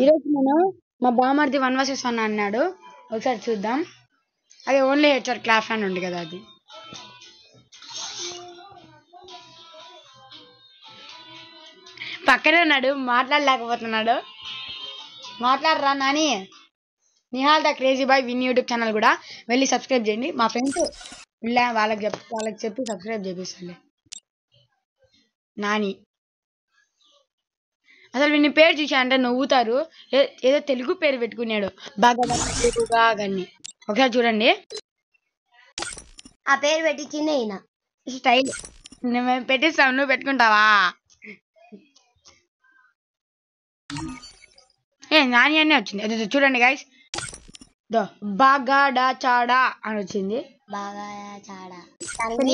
ఈరోజు మనం మా బామర్ది 1 vs 1 అన్నాడు. ఒకసారి చూద్దాం. అది ఓన్లీ హెచ్ఆర్ క్లాస్ అని ఉంది కదా, అది పక్కనే ఉన్నాడు, మాట్లాడలేకపోతున్నాడు. మాట్లాడరా Nani. Nihal the crazy boy in youtube channel కూడా వెళ్ళి సబ్స్క్రైబ్ చేయండి. మా ఫ్రెండ్స్ వాళ్ళకి చెప్పి సబ్స్క్రైబ్ చేపిస్తాండి. నాని అసలు వీని పేరు చూసా అంటే నవ్వుతారు. ఏదో తెలుగు పేరు పెట్టుకున్నాడు, బాగా గన్ని. ఒకసారి చూడండి. ఆ పేరు పెట్టించింది ఈయన. స్టైల్ మేము పెట్టిస్తాం, నువ్వు పెట్టుకుంటావా? నాని అనే వచ్చింది. అది చూడండి గైస్, బాగాడా చాడా అని వచ్చింది. బాగా చాడా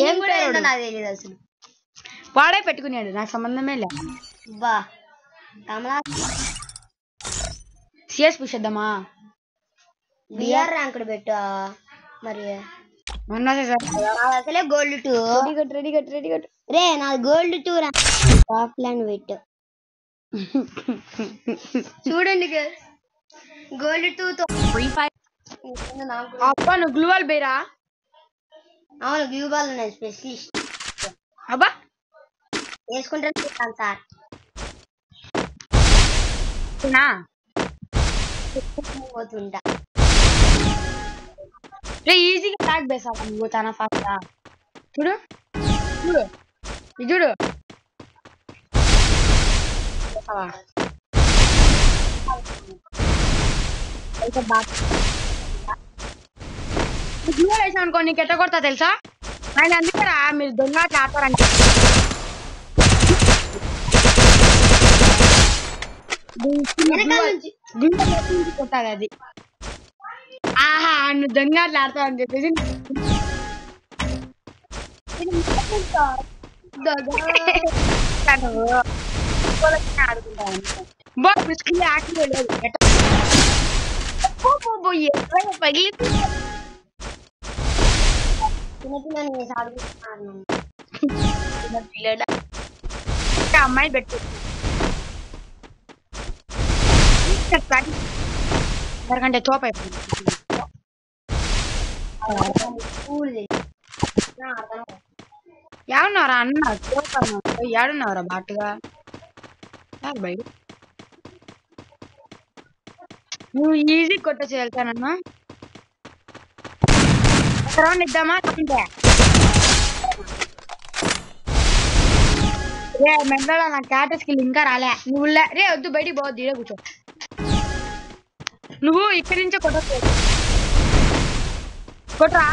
ఏం కూడా ఏంటో నాకు తెలియదు అసలు. వాడే పెట్టుకున్నాడు, నాకు సంబంధమే లేదు. బా కమలా సిఎస్ పుషేద్దామా? బిఆర్ ర్యాంకుడు పెట్టు. మరి అసలే గోల్డ్ 2. రెడీ కట్ రే నాది గోల్డ్ 2 టాప్ ల్యాండ్ పెట్టు. చూడండి గోల్డ్ 2 తో అబ్బా నువ్వు గ్లూవాల్ బేరా? అవును గ్లూ బాల్ ఉన్నాయి స్పెషలిస్ట్. అబ్బా వేసుకుంటాను సార్. పోతుంటా ఈజీగా ట్యాగ్ వేసావా నువ్వు? చాలా ఫాస్ట్. చూడు చూడు చూడు వేసాను అనుకో, నీకు ఎట్ట కొడతా తెలుసా? ఆయన అందుకేరా మీరు దొంగ ఆడతారంటే. కొట్టాలి అది. ఆహా నువ్వు దొంగ ఆడతావు అని చెప్పేసి అమ్మాయి పెట్టు ఎందుకంటే తోప ఏడున్నారా అన్న? ఏడున్నారా బాటుగా? బయట నువ్వు ఈజీ కొట్టచ్చు వెళ్తానన్నా. రౌండ్ ఇద్దామా? రే మెండల నా క్యాట స్కిల్ ఇంకా రాలే. నువ్వు రే వద్దు, బయటికి పోవద్దు, ఇడే కూర్చో. నువ్వు ఇక్కడి నుంచే కొట్టచ్చు. కొట్టరా?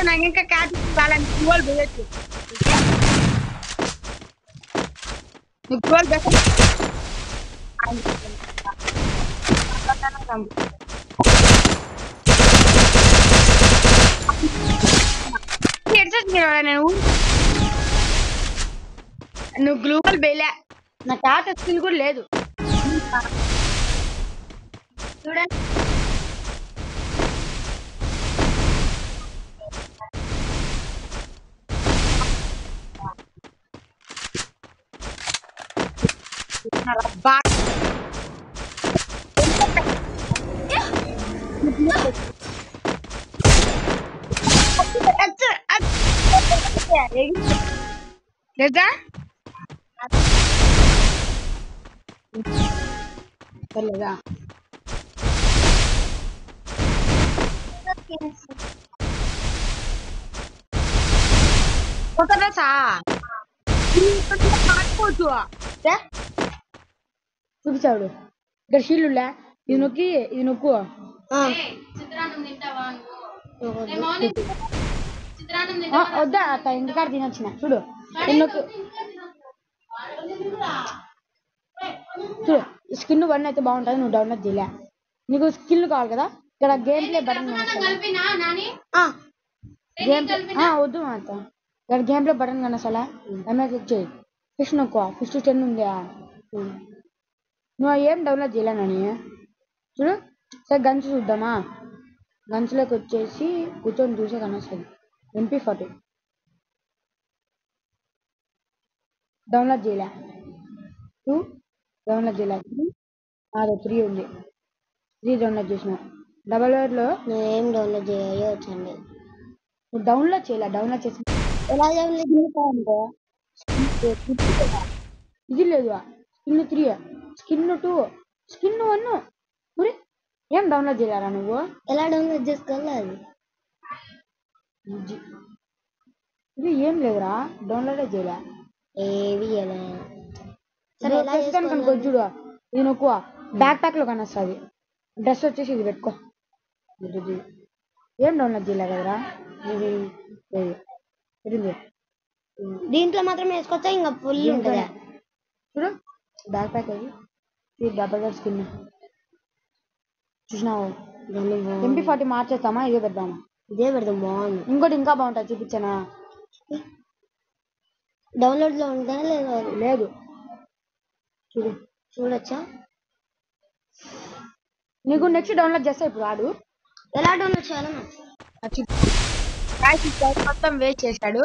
నాకు ఇంకా క్యాట్ రాలని గోల్ పోయచ్చు. గోల్ నువ్వు గ్లూబల్ బేలే, నా క్యాట్ స్కిల్ కూడా లేదు. చూడండి లేదా చూపించాడు ఇక్కడ షీల్లులే. ఇది నొక్కి ఇది నొక్కు. వద్దా అత్త, ఇంటికాడ తినొచ్చిన. చూడు నొక్కు. చూడు స్కిన్ 1 అయితే బాగుంటుంది. నువ్వు డౌన్లోడ్ చేయలే. నీకు స్కిల్ కావాలి కదా, ఇక్కడ గేమ్ ప్లే బటన్ వద్దు అత్త. ఇక్కడ గేమ్ ప్లే బటన్ కనసలా ఏమైనా క్లిక్ చేయి. ఫిష్ నొక్కు. ఫిష్ 10 ఉందా? నువ్వు ఏం డౌన్లోడ్ చేయలేనని చూడు. సరే గన్స్ చూద్దామా? గన్స్లోకి వచ్చేసి కూర్చొని చూసే కనొస్తుంది. MP40 డౌన్లోడ్ చేయలే. డౌన్లోడ్ చేయాలి. అదే 3 ఉంది. 3 డౌన్లోడ్ చేసిన. డబల్ వేర్లో నేనేం డౌన్లోడ్ చేయొచ్చండి. నువ్వు డౌన్లోడ్ చేయాలి. డౌన్లోడ్ చేసి ఎలా డౌన్లోడ్ అనుకో ఇది లేదు. Skin 3, skin 2, skin 1. మరి ఏం డౌన్లోడ్ చేయాలా నువ్వు? ఎలా డౌన్లోడ్ చేసుకోవాలి అది? ఇది ఏం లేదురా, డౌన్లోడే చేయలే. ఏవి ఎలా సరే ఎలా ప్రస్తుతానికి అనుకో చూడు, ఇది నొక్కువ బ్యాక్ ప్యాక్ లో కానీ వస్తుంది. డ్రెస్ వచ్చేసి ఇది పెట్టుకో. ఏం డౌన్లోడ్ చేయలే కదరా. ఇది దీంట్లో మాత్రం వేసుకోవచ్చా? ఇంకా ఫుల్ ఉంటుందా? చూడు బ్యాక్ ప్యాక్ అది డబల్ వేర్ స్కిన్ చూసినావు. MP40 మార్చేస్తామా? ఇదే పెడదామా? ఇదే పెడదాం, బాగుంది. ఇంకోటి ఇంకా బాగుంటుంది, చూపించానా? డౌన్లోడ్ లో ఉందా లేదా? లేదు, చూడొచ్చా? నీకు నెక్స్ట్ డౌన్లోడ్ చేస్తా. ఇప్పుడు ఆడు ఎలా డౌన్లోడ్ చేయాలో మొత్తం వేస్ట్ చేశాడు.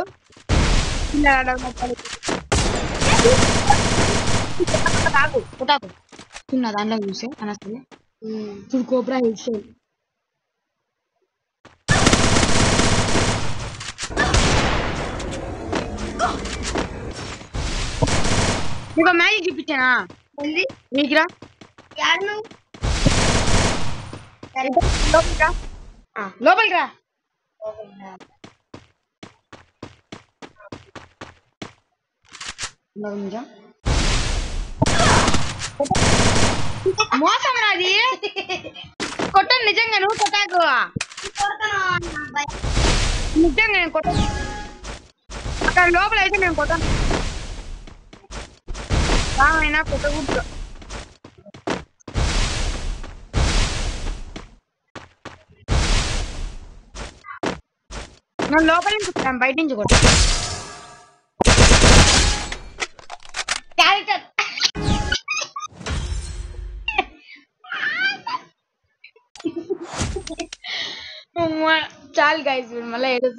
చిన్న దాంట్లో చూసే అనస్తుంది. చూడు కోబ్రా హిల్ షో. నీకు మ్యాజిక్ చూపించానా? నీకురా లోపలికి రా. మోసం రాది. కొట్టను నిజంగా, నువ్వు కొట్టాకు. నిజంగా నేను కొట్టాను. అక్కడ లోపల అయితే నేను కొట్టాను. అయినా కొట్టకూడదు. నేను లోపల నుంచి కొట్టాను, బయట నుంచి కొట్టాను. క్యారెక్టర్ చాలు గైస్, మళ్ళీ ఏడుస్తారు.